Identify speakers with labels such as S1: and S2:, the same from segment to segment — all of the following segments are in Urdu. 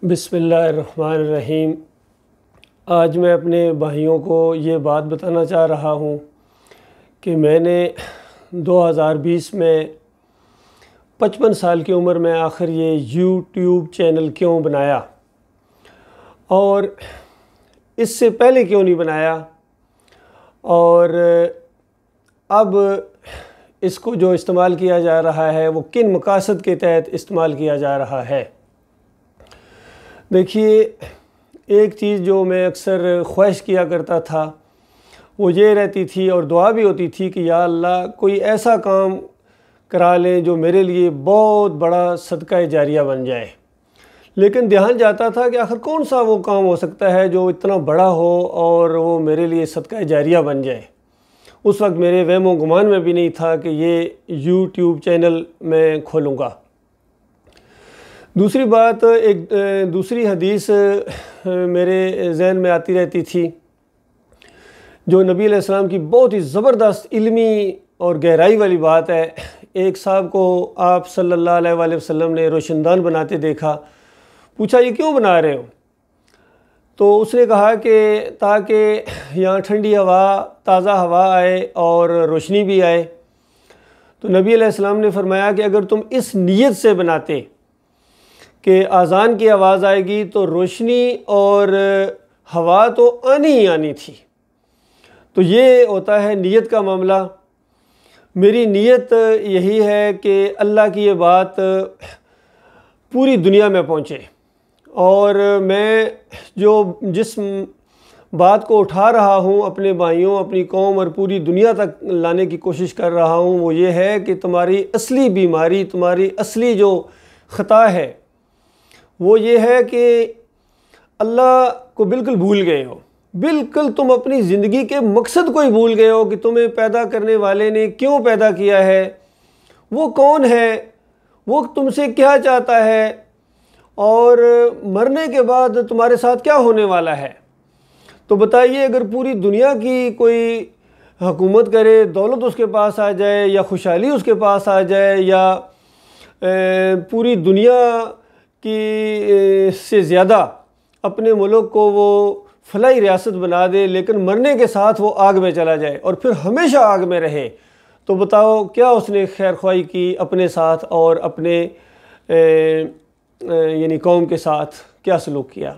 S1: بسم اللہ الرحمن الرحیم۔ آج میں اپنے بھائیوں کو یہ بات بتانا چاہ رہا ہوں کہ میں نے 2020 میں 55 سال کی عمر میں آخر یہ یوٹیوب چینل کیوں بنایا اور اس سے پہلے کیوں نہیں بنایا، اور اب اس کو جو استعمال کیا جا رہا ہے وہ کن مقاصد کے تحت استعمال کیا جا رہا ہے۔ دیکھیے، ایک چیز جو میں اکثر خواہش کیا کرتا تھا وہ یہ رہتی تھی اور دعا بھی ہوتی تھی کہ یا اللہ کوئی ایسا کام کرا لیں جو میرے لیے بہت بڑا صدقہ جاریہ بن جائے، لیکن دھیان جاتا تھا کہ آخر کون سا وہ کام ہو سکتا ہے جو اتنا بڑا ہو اور وہ میرے لیے صدقہ جاریہ بن جائے۔ اس وقت میرے وہم و گمان میں بھی نہیں تھا کہ یہ یوٹیوب چینل میں کھولوں گا۔ دوسری بات، ایک دوسری حدیث میرے ذہن میں آتی رہتی تھی جو نبی علیہ السلام کی بہت ہی زبردست علمی اور گہرائی والی بات ہے۔ ایک صاحب کو آپ صلی اللہ علیہ وآلہ وسلم نے روشندان بناتے دیکھا، پوچھا یہ کیوں بنا رہے ہو؟ تو اس نے کہا کہ تاکہ یہاں ٹھنڈی ہوا، تازہ ہوا آئے اور روشنی بھی آئے۔ تو نبی علیہ السلام نے فرمایا کہ اگر تم اس نیت سے بناتے کہ اذان کی آواز آئے گی تو روشنی اور ہوا تو آنی ہی آنی تھی۔ تو یہ ہوتا ہے نیت کا معاملہ۔ میری نیت یہی ہے کہ اللہ کی یہ بات پوری دنیا میں پہنچے، اور میں جس بات کو اٹھا رہا ہوں اپنے بھائیوں، اپنی قوم اور پوری دنیا تک لانے کی کوشش کر رہا ہوں، وہ یہ ہے کہ تمہاری اصلی بیماری، تمہاری اصلی جو خطا ہے وہ یہ ہے کہ اللہ کو بالکل بھول گئے ہو۔ بالکل تم اپنی زندگی کے مقصد کو ہی بھول گئے ہو کہ تمہیں پیدا کرنے والے نے کیوں پیدا کیا ہے، وہ کون ہے، وہ تم سے کیا چاہتا ہے، اور مرنے کے بعد تمہارے ساتھ کیا ہونے والا ہے۔ تو بتائیے، اگر پوری دنیا کی کوئی حکومت کرے، دولت اس کے پاس آ جائے یا خوشحالی اس کے پاس آ جائے، یا پوری دنیا کی سے زیادہ اپنے ملک کو وہ فلاحی ریاست بنا دے، لیکن مرنے کے ساتھ وہ آگ میں چلا جائے اور پھر ہمیشہ آگ میں رہے، تو بتاؤ کیا اس نے خیر خواہی کی اپنے ساتھ اور اپنے یعنی قوم کے ساتھ کیا سلوک کیا۔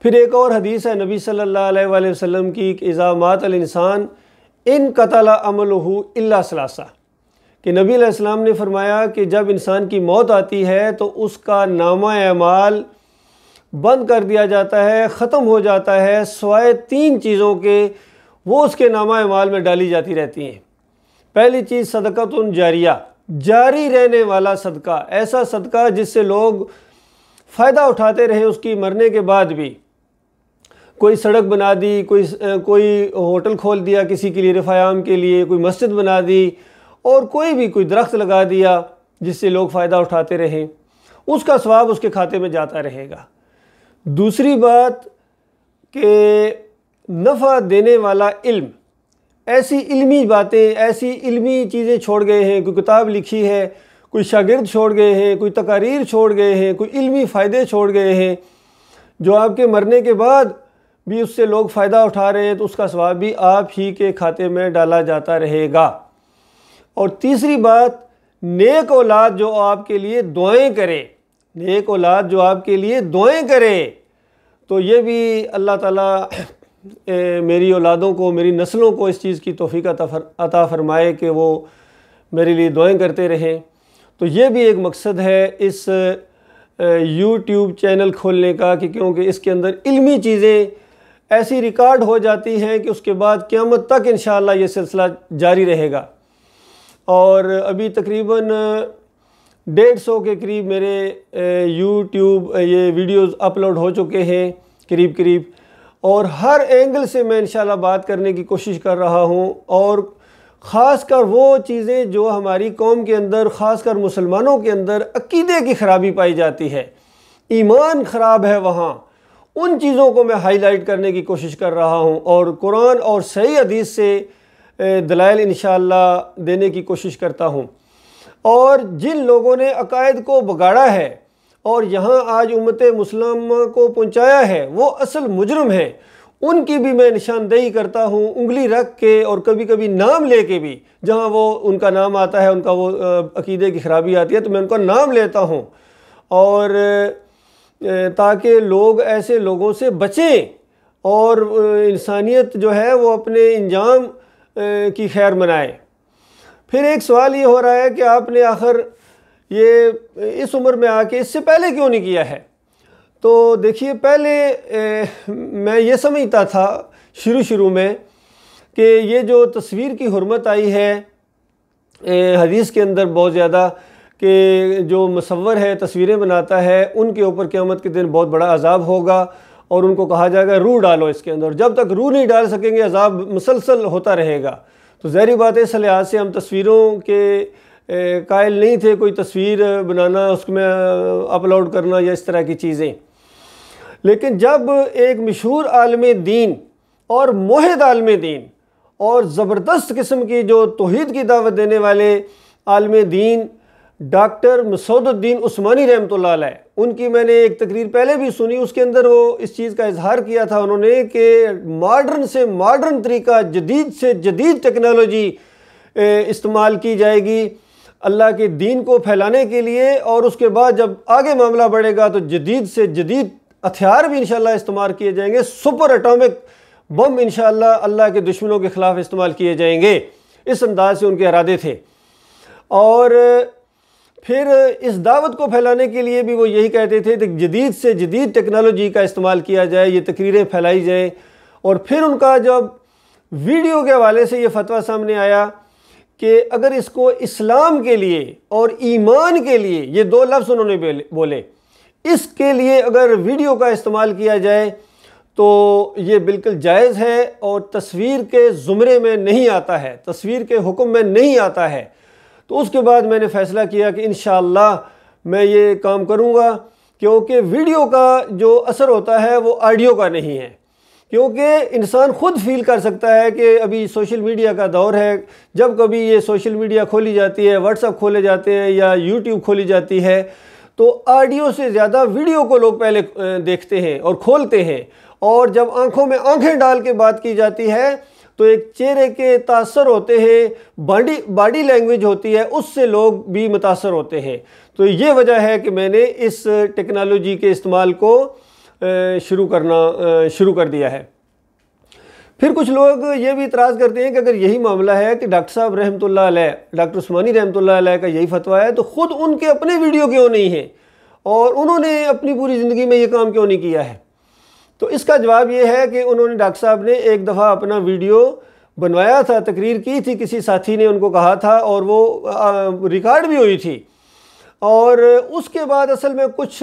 S1: پھر ایک اور حدیث ہے نبی صلی اللہ علیہ وآلہ وسلم کی کہ اذا مات الانسان ان قتل عملہ الا ثلاثہ، کہ نبی علیہ السلام نے فرمایا کہ جب انسان کی موت آتی ہے تو اس کا نامہ اعمال بند کر دیا جاتا ہے، ختم ہو جاتا ہے، سوائے 3 چیزوں کے وہ اس کے نامہ اعمال میں ڈالی جاتی رہتی ہیں۔ پہلی چیز صدقۃ جاریہ، جاری رہنے والا صدقہ، ایسا صدقہ جس سے لوگ فائدہ اٹھاتے رہیں اس کی مرنے کے بعد بھی۔ کوئی سڑک بنا دی، کوئی ہوٹل کھول دیا کسی کے لیے رفع عام کے لیے، کوئی مسجد بنا دی، اور کوئی درخت لگا دیا جس سے لوگ فائدہ اٹھاتے رہیں، اس کا ثواب اس کے کھاتے میں جاتا رہے گا۔ دوسری بات کہ نفع دینے والا علم، ایسی علمی باتیں، ایسی علمی چیزیں چھوڑ گئے ہیں، کوئی کتاب لکھی ہے، کوئی شاگرد چھوڑ گئے ہیں، کوئی تقاریر چھوڑ گئے ہیں، کوئی علمی فائدے چھوڑ گئے ہیں جو آپ کے مرنے کے بعد بھی اس سے لوگ فائدہ اٹھا رہے ہیں، تو اس کا ثواب بھی آپ ہی کے کھاتے میں ڈالا جاتا رہے گا۔ اور تیسری بات، نیک اولاد جو آپ کے لیے دعائیں کرے، نیک اولاد جو آپ کے لیے دعائیں کرے، تو یہ بھی اللہ تعالیٰ میری اولادوں کو، میری نسلوں کو اس چیز کی توفیق عطا فرمائے کہ وہ میرے لیے دعائیں کرتے رہیں۔ تو یہ بھی ایک مقصد ہے اس یوٹیوب چینل کھولنے کا، کہ کیونکہ اس کے اندر علمی چیزیں ایسی ریکارڈ ہو جاتی ہیں کہ اس کے بعد قیامت تک انشاءاللہ یہ سلسلہ جاری رہے گا۔ اور ابھی تقریباً 150 کے قریب میرے یوٹیوب یہ ویڈیوز اپلوڈ ہو چکے ہیں قریب، اور ہر اینگل سے میں انشاءاللہ بات کرنے کی کوشش کر رہا ہوں، اور خاص کر وہ چیزیں جو ہماری قوم کے اندر، خاص کر مسلمانوں کے اندر عقیدے کی خرابی پائی جاتی ہے، ایمان خراب ہے وہاں، ان چیزوں کو میں ہائی لائٹ کرنے کی کوشش کر رہا ہوں، اور قرآن اور صحیح حدیث سے دلائل انشاءاللہ دینے کی کوشش کرتا ہوں۔ اور جن لوگوں نے عقائد کو بگاڑا ہے اور یہاں آج امت مسلمہ کو پہنچایا ہے وہ اصل مجرم ہیں، ان کی بھی میں نشاندہی کرتا ہوں، انگلی رکھ کے اور کبھی کبھی نام لے کے بھی، جہاں وہ ان کا نام آتا ہے، ان کا وہ عقیدے کی خرابی آتی ہے تو میں ان کا نام لیتا ہوں، اور تاکہ لوگ ایسے لوگوں سے بچیں اور انسانیت جو ہے وہ اپنے انجام کی خیر منائے۔ پھر ایک سوال یہ ہو رہا ہے کہ آپ نے آخر یہ اس عمر میں آ کے اس سے پہلے کیوں نہیں کیا ہے؟ تو دیکھیے، پہلے میں یہ سمجھتا تھا شروع میں کہ یہ جو تصویر کی حرمت آئی ہے حدیث کے اندر بہت زیادہ، کہ جو مصور ہے، تصویریں بناتا ہے، ان کے اوپر قیامت کے دن بہت بڑا عذاب ہوگا اور ان کو کہا جائے گا روح ڈالو اس کے اندر، جب تک روح نہیں ڈال سکیں گے عذاب مسلسل ہوتا رہے گا۔ تو ظاہری بات ہے اس لحاظ سے ہم تصویروں کے قائل نہیں تھے، کوئی تصویر بنانا، اس میں اپلوڈ کرنا یا اس طرح کی چیزیں۔ لیکن جب ایک مشہور عالم دین اور موحد عالم دین اور زبردست قسم کی جو توحید کی دعوت دینے والے عالم دین ڈاکٹر مسعود الدین عثمانی رحمۃ اللہ علیہ، ان کی میں نے ایک تقریر پہلے بھی سنی، اس کے اندر وہ اس چیز کا اظہار کیا تھا انہوں نے کہ ماڈرن سے ماڈرن طریقہ، جدید سے جدید ٹیکنالوجی استعمال کی جائے گی اللہ کے دین کو پھیلانے کے لیے، اور اس کے بعد جب آگے معاملہ بڑھے گا تو جدید سے جدید ہتھیار بھی انشاءاللہ استعمال کیے جائیں گے، سپر اٹامک بم انشاءاللہ اللہ کے دشمنوں کے خلاف استعمال کیے جائیں گے۔ اس انداز سے ان کے ارادے تھے، اور پھر اس دعوت کو پھیلانے کے لیے بھی وہ یہی کہتے تھے کہ جدید سے جدید ٹیکنالوجی کا استعمال کیا جائے، یہ تقریریں پھیلائی جائیں۔ اور پھر ان کا جب ویڈیو کے حوالے سے یہ فتویٰ سامنے آیا کہ اگر اس کو اسلام کے لیے اور ایمان کے لیے، یہ دو لفظ انہوں نے بولے، اس کے لیے اگر ویڈیو کا استعمال کیا جائے تو یہ بالکل جائز ہے اور تصویر کے زمرے میں نہیں آتا ہے، تصویر کے حکم میں نہیں آتا ہے۔ تو اس کے بعد میں نے فیصلہ کیا کہ انشاءاللہ میں یہ کام کروں گا، کیونکہ ویڈیو کا جو اثر ہوتا ہے وہ آڈیو کا نہیں ہے، کیونکہ انسان خود فیل کر سکتا ہے کہ ابھی سوشل میڈیا کا دور ہے، جب کبھی یہ سوشل میڈیا کھولی جاتی ہے، واٹس ایپ کھولے جاتے ہیں یا یوٹیوب کھولی جاتی ہے، تو آڈیو سے زیادہ ویڈیو کو لوگ پہلے دیکھتے ہیں اور کھولتے ہیں، اور جب آنکھوں میں آنکھیں ڈال کے بات کی جاتی ہے تو ایک چہرے کے تاثر ہوتے ہیں، باڈی لینگویج ہوتی ہے، اس سے لوگ بھی متاثر ہوتے ہیں۔ تو یہ وجہ ہے کہ میں نے اس ٹیکنالوجی کے استعمال کو شروع کر دیا ہے۔ پھر کچھ لوگ یہ بھی اعتراض کرتے ہیں کہ اگر یہی معاملہ ہے کہ ڈاکٹر صاحب رحمۃ اللہ علیہ، ڈاکٹر عثمانی رحمۃ اللہ علیہ کا یہی فتویٰ ہے، تو خود ان کے اپنے ویڈیو کیوں نہیں ہیں اور انہوں نے اپنی پوری زندگی میں یہ کام کیوں نہیں کیا ہے؟ تو اس کا جواب یہ ہے کہ انہوں نے، ڈاکٹر صاحب نے ایک دفعہ اپنا ویڈیو بنوایا تھا، تقریر کی تھی، کسی ساتھی نے ان کو کہا تھا اور وہ ریکارڈ بھی ہوئی تھی، اور اس کے بعد اصل میں کچھ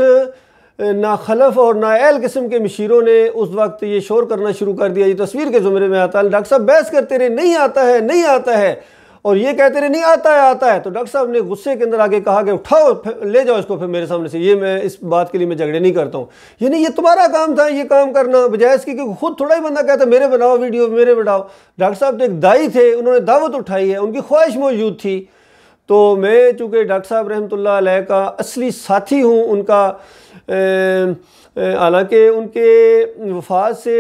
S1: ناخلف اور نااہل قسم کے مشیروں نے اس وقت یہ شور کرنا شروع کر دیا، یہ تصویر کے زمرے میں آتا ہے۔ ڈاکٹر صاحب بحث کرتے رہے، نہیں آتا ہے، نہیں آتا ہے، اور یہ کہتے رہے نہیں آتا ہے، آتا ہے۔ تو ڈاکٹر صاحب نے غصے کے اندر آگے کہا کہ اٹھاؤ، لے جاؤ اس کو پھر میرے سامنے سے، یہ میں اس بات کے لیے میں جھگڑے نہیں کرتا ہوں، یعنی یہ تمہارا کام تھا یہ کام کرنا، بجائے اس کی کہ خود تھوڑا ہی بندہ کہتا ہے میرے بناؤ ویڈیو، میرے بناؤ۔ ڈاکٹر صاحب تو ایک دائی تھے، انہوں نے دعوت اٹھائی ہے، ان کی خواہش موجود تھی۔ تو میں چونکہ ڈاکٹر صاحب رحمۃ اللہ علیہ کا اصلی ساتھی ہوں، ان کا حالانکہ ان کے وفات سے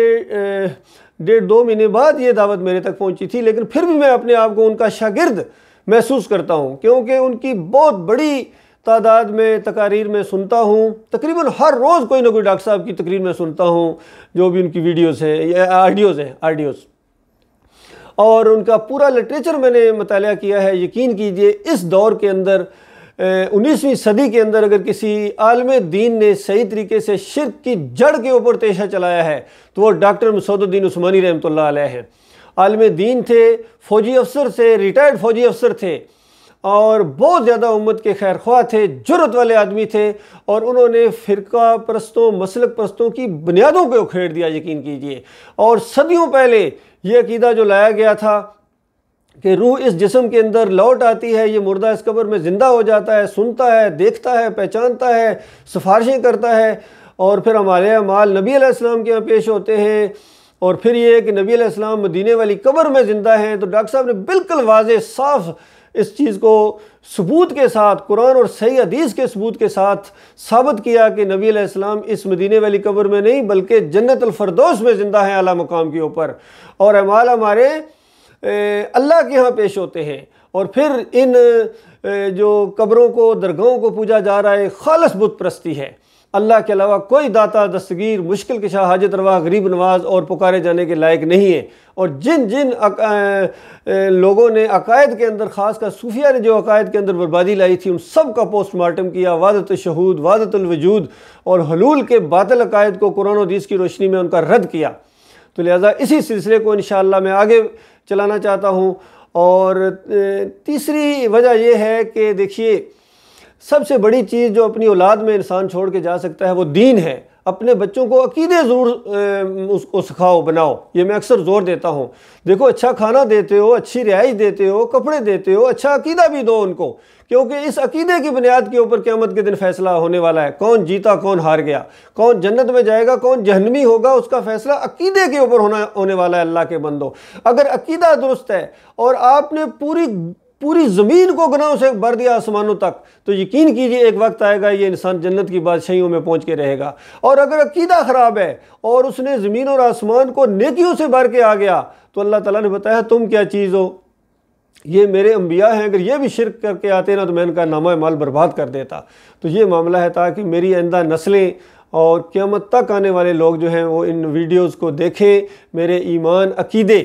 S1: 1.5-2 مہینے بعد یہ دعوت میرے تک پہنچی تھی، لیکن پھر بھی میں اپنے آپ کو ان کا شاگرد محسوس کرتا ہوں، کیونکہ ان کی بہت بڑی تعداد میں تقاریر میں سنتا ہوں، تقریباً ہر روز کوئی نہ کوئی ڈاکٹر صاحب کی تقریر میں سنتا ہوں، جو بھی ان کی ویڈیوز ہیں یا آڈیوز، اور ان کا پورا لٹریچر میں نے مطالعہ کیا ہے۔ یقین کیجئے اس دور کے اندر 19ویں صدی کے اندر اگر کسی عالم دین نے صحیح طریقے سے شرک کی جڑ کے اوپر تیشہ چلایا ہے تو وہ ڈاکٹر مسعود الدین عثمانی رحمۃ اللہ علیہ ہیں۔ عالم دین تھے، فوجی افسر تھے، ریٹائرڈ فوجی افسر تھے، اور بہت زیادہ امت کے خیر خواہ تھے، جرأت والے آدمی تھے، اور انہوں نے فرقہ پرستوں، مسلک پرستوں کی بنیادوں کو اکھیڑ دیا، یقین کیجئے۔ اور صدیوں پہلے یہ عقیدہ جو لایا گیا تھا کہ روح اس جسم کے اندر لوٹ آتی ہے، یہ مردہ اس قبر میں زندہ ہو جاتا ہے، سنتا ہے، دیکھتا ہے، پہچانتا ہے، سفارشیں کرتا ہے، اور پھر ہمارے اعمال نبی علیہ السلام کے یہاں پیش ہوتے ہیں، اور پھر یہ کہ نبی علیہ السلام مدینے والی قبر میں زندہ ہیں۔ تو ڈاکٹر صاحب نے بالکل واضح صاف اس چیز کو ثبوت کے ساتھ، قرآن اور صحیح حدیث کے ثبوت کے ساتھ ثابت کیا کہ نبی علیہ السلام اس مدینے والی قبر میں نہیں بلکہ جنت الفردوس میں زندہ ہیں اعلیٰ مقام کے اوپر، اور اعمال ہمارے اللہ کے ہاں پیش ہوتے ہیں۔ اور پھر ان جو قبروں کو، درگاہوں کو پوجا جا رہا ہے، خالص بت پرستی ہے۔ اللہ کے علاوہ کوئی داتا، دستگیر، مشکل کشا، حاجت روا، غریب نواز اور پکارے جانے کے لائق نہیں ہے۔ اور جن جن لوگوں نے عقائد کے اندر، خاص کر صوفیہ نے جو عقائد کے اندر بربادی لائی تھی، ان سب کا پوسٹ مارٹم کیا، وحدت الشہود، وحدت الوجود اور حلول کے باطل عقائد کو قرآن و حدیث کی روشنی میں ان کا رد کیا۔ تو لہٰذا اسی سلسلے کو انشاءاللہ میں آگے چلانا چاہتا ہوں۔ اور تیسری وجہ یہ ہے کہ دیکھیے، سب سے بڑی چیز جو اپنی اولاد میں انسان چھوڑ کے جا سکتا ہے وہ دین ہے۔ اپنے بچوں کو عقیدے ضرور اس کو سکھاؤ، بناؤ، یہ میں اکثر زور دیتا ہوں۔ دیکھو، اچھا کھانا دیتے ہو، اچھی رہائش دیتے ہو، کپڑے دیتے ہو، اچھا عقیدہ بھی دو ان کو، کیونکہ اس عقیدے کی بنیاد کے اوپر قیامت کے دن فیصلہ ہونے والا ہے۔ کون جیتا، کون ہار گیا، کون جنت میں جائے گا، کون جہنمی ہوگا، اس کا فیصلہ عقیدے کے اوپر ہونے والا ہے۔ اللہ کے بندو، اگر عقیدہ درست ہے اور آپ نے پوری زمین کو گناہوں سے بھر دیا آسمانوں تک، تو یقین کیجئے ایک وقت آئے گا یہ انسان جنت کی بادشاہیوں میں پہنچ کے رہے گا۔ اور اگر عقیدہ خراب ہے اور اس نے زمین اور آسمان کو نیکیوں سے بھر کے آ گیا، تو اللہ تعالیٰ نے بتایا تم کیا چیز ہو، یہ میرے انبیاء ہیں، اگر یہ بھی شرک کر کے آتے نا تو میں ان کا نامہ مال برباد کر دیتا۔ تو یہ معاملہ ہے تاکہ میری آئندہ نسلیں اور قیامت تک آنے والے لوگ جو ہیں وہ ان ویڈیوز کو دیکھیں، میرے ایمان، عقیدے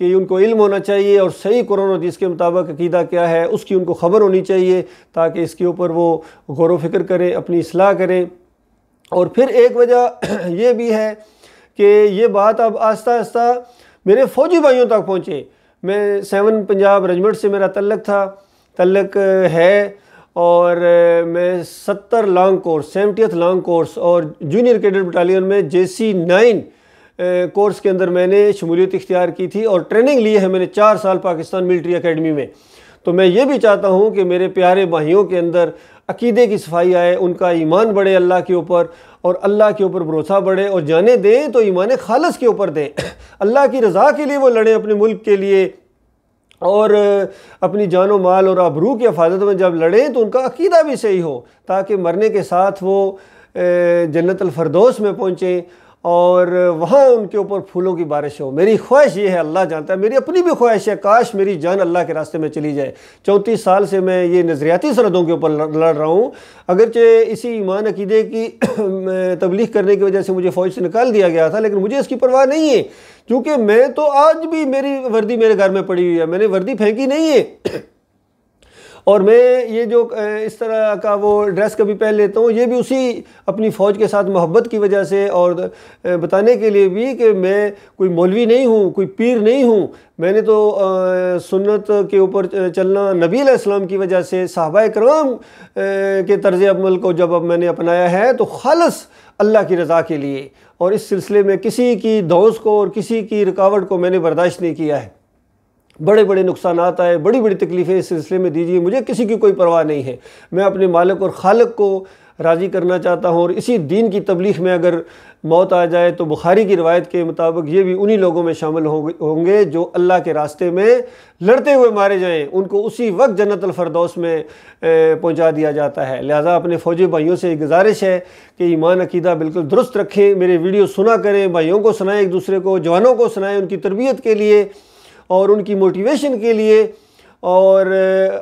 S1: کہ ان کو علم ہونا چاہیے، اور صحیح قرآن و حدیث کے مطابق عقیدہ کیا ہے اس کی ان کو خبر ہونی چاہیے، تاکہ اس کے اوپر وہ غور و فکر کریں، اپنی اصلاح کریں۔ اور پھر ایک وجہ یہ بھی ہے کہ یہ بات اب آہستہ آہستہ میرے فوجی بھائیوں تک پہنچے۔ میں 7 پنجاب رجمنٹ سے میرا تعلق ہے، اور میں 70 long course, 70th long course اور جونیئر کیڈٹ بٹالین میں JC 9 کورس کے اندر میں نے شمولیت اختیار کی تھی، اور ٹریننگ لی ہے میں نے 4 سال پاکستان ملٹری اکیڈمی میں۔ تو میں یہ بھی چاہتا ہوں کہ میرے پیارے بھائیوں کے اندر عقیدے کی صفائی آئے، ان کا ایمان بڑھے اللہ کے اوپر، اور اللہ کے اوپر بھروسہ بڑھے، اور جانے دیں تو ایمان خالص کے اوپر دیں، اللہ کی رضا کے لیے وہ لڑیں، اپنے ملک کے لیے، اور اپنی جان و مال اور آبرو کی حفاظت میں جب لڑیں تو ان کا عقیدہ بھی صحیح ہو، تاکہ مرنے کے ساتھ وہ جنت الفردوس میں پہنچیں اور وہاں ان کے اوپر پھولوں کی بارش ہو۔ میری خواہش یہ ہے، اللہ جانتا ہے، میری اپنی بھی خواہش ہے، کاش میری جان اللہ کے راستے میں چلی جائے۔ 34 سال سے میں یہ نظریاتی سرحدوں کے اوپر لڑ رہا ہوں، اگرچہ اسی ایمان عقیدے کی تبلیغ کرنے کی وجہ سے مجھے فوج سے نکال دیا گیا تھا، لیکن مجھے اس کی پرواہ نہیں ہے، کیونکہ میں تو آج بھی میری وردی میرے گھر میں پڑی ہوئی ہے، میں نے وردی پھینکی نہیں ہے۔ اور میں یہ جو اس طرح کا وہ ڈریس کبھی پہن لیتا ہوں، یہ بھی اسی اپنی فوج کے ساتھ محبت کی وجہ سے، اور بتانے کے لیے بھی کہ میں کوئی مولوی نہیں ہوں، کوئی پیر نہیں ہوں، میں نے تو سنت کے اوپر چلنا نبی علیہ السلام کی وجہ سے، صحابہ کرام کے طرز عمل کو جب اب میں نے اپنایا ہے تو خالص اللہ کی رضا کے لیے، اور اس سلسلے میں کسی کی دھوس کو اور کسی کی رکاوٹ کو میں نے برداشت نہیں کیا ہے۔ بڑے بڑے نقصانات آئے، بڑی بڑی تکلیفیں اس سلسلے میں دیجیے، مجھے کسی کی کوئی پرواہ نہیں ہے، میں اپنے مالک اور خالق کو راضی کرنا چاہتا ہوں، اور اسی دین کی تبلیغ میں اگر موت آ جائے تو بخاری کی روایت کے مطابق یہ بھی انہی لوگوں میں شامل ہوں گے جو اللہ کے راستے میں لڑتے ہوئے مارے جائیں، ان کو اسی وقت جنت الفردوس میں پہنچا دیا جاتا ہے۔ لہٰذا اپنے فوجی بھائیوں سے گزارش ہے کہ ایمان عقیدہ بالکل درست رکھیں، میرے ویڈیو سنا کریں، بھائیوں کو سنائیں، ایک دوسرے کو، جوانوں کو سنائیں، ان کی تربیت کے لیے اور ان کی موٹیویشن کے لیے۔ اور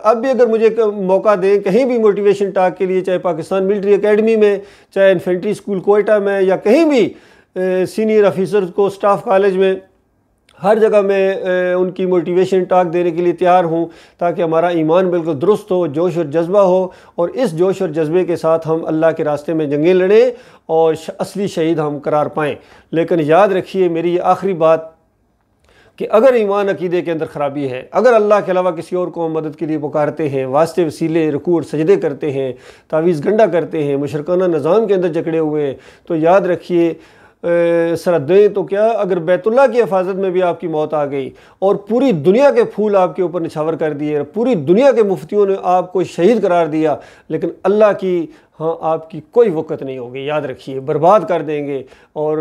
S1: اب بھی اگر مجھے موقع دیں کہیں بھی موٹیویشن ٹاک کے لیے، چاہے پاکستان ملٹری اکیڈمی میں، چاہے انفینٹری اسکول کوئٹہ میں، یا کہیں بھی سینئر آفیسرز کو اسٹاف کالج میں، ہر جگہ میں ان کی موٹیویشن ٹاک دینے کے لیے تیار ہوں، تاکہ ہمارا ایمان بالکل درست ہو، جوش اور جذبہ ہو، اور اس جوش اور جذبے کے ساتھ ہم اللہ کے راستے میں جنگیں لڑیں اور اصلی شہید ہم قرار پائیں۔ لیکن یاد رکھیے میری یہ آخری بات کہ اگر ایمان عقیدے کے اندر خرابی ہے، اگر اللہ کے علاوہ کسی اور کو مدد کے لیے پکارتے ہیں، واسطے وسیلے رکوع اور سجدے کرتے ہیں، تعویذ گنڈا کرتے ہیں، مشرکانہ نظام کے اندر جکڑے ہوئے، تو یاد رکھیے سردیں تو کیا، اگر بیت اللہ کی حفاظت میں بھی آپ کی موت آ گئی اور پوری دنیا کے پھول آپ کے اوپر نچھاور کر دیے، پوری دنیا کے مفتیوں نے آپ کو شہید قرار دیا، لیکن اللہ کی ہاں آپ کی کوئی وقت نہیں ہوگی، یاد رکھیے، برباد کر دیں گے اور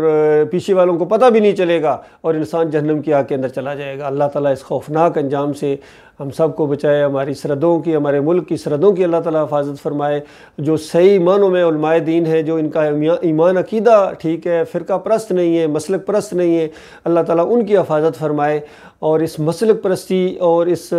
S1: پیچھے والوں کو پتہ بھی نہیں چلے گا اور انسان جہنم کی آگ کے اندر چلا جائے گا۔ اللہ تعالیٰ اس خوفناک انجام سے ہم سب کو بچائے، ہماری سرحدوں کی، ہمارے ملک کی سرحدوں کی اللہ تعالیٰ حفاظت فرمائے۔ جو صحیح معنوں میں علماء دین ہے، جو ان کا ایمان عقیدہ ٹھیک ہے، فرقہ پرست نہیں ہے، مسلک پرست نہیں ہے، اللہ تعالیٰ ان کی حفاظت فرمائے اور اس مسلک پرستی اور اس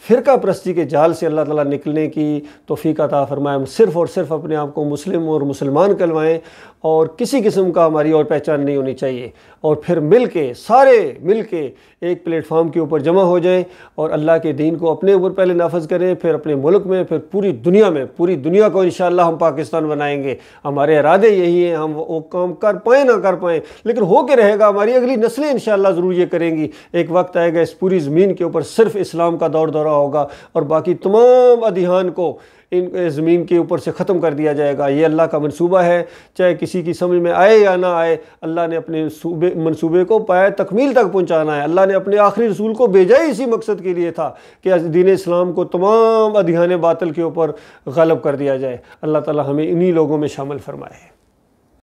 S1: فرقہ پرستی کے جال سے اللہ تعالیٰ نکلنے کی توفیق عطا فرمائے۔ ہم صرف اور صرف اپنے آپ کو مسلم اور مسلمان کہلوائیں اور کسی قسم کا ہماری اور پہچان نہیں ہونی چاہیے، اور پھر مل کے، سارے مل کے ایک پلیٹ فارم کے اوپر جمع ہو جائیں اور اللہ کے دین کو اپنے اوپر پہلے نافذ کریں، پھر اپنے ملک میں، پھر پوری دنیا میں، پوری دنیا کو انشاءاللہ ہم پاکستان بنائیں گے۔ ہمارے ارادے یہی ہیں، ہم وہ کام کر پائیں نہ کر پائیں لیکن ہو کے رہے گا، ہماری اگلی نسلیں انشاءاللہ ضرور یہ کریں گی۔ ایک وقت آئے گا اس پوری زمین کے اوپر صرف اسلام کا دور دورہ ہوگا اور باقی تمام ادیان کو ان زمین کے اوپر سے ختم کر دیا جائے گا۔ یہ اللہ کا منصوبہ ہے، چاہے کسی کی سمجھ میں آئے یا نہ آئے، اللہ نے اپنے منصوبے کو پائے تکمیل تک پہنچانا ہے۔ اللہ نے اپنے آخری رسول کو بھیجا ہی اسی مقصد کے لیے تھا کہ دین اسلام کو تمام ادیان باطل کے اوپر غالب کر دیا جائے۔ اللہ تعالی ہمیں انہی لوگوں میں شامل فرمائے۔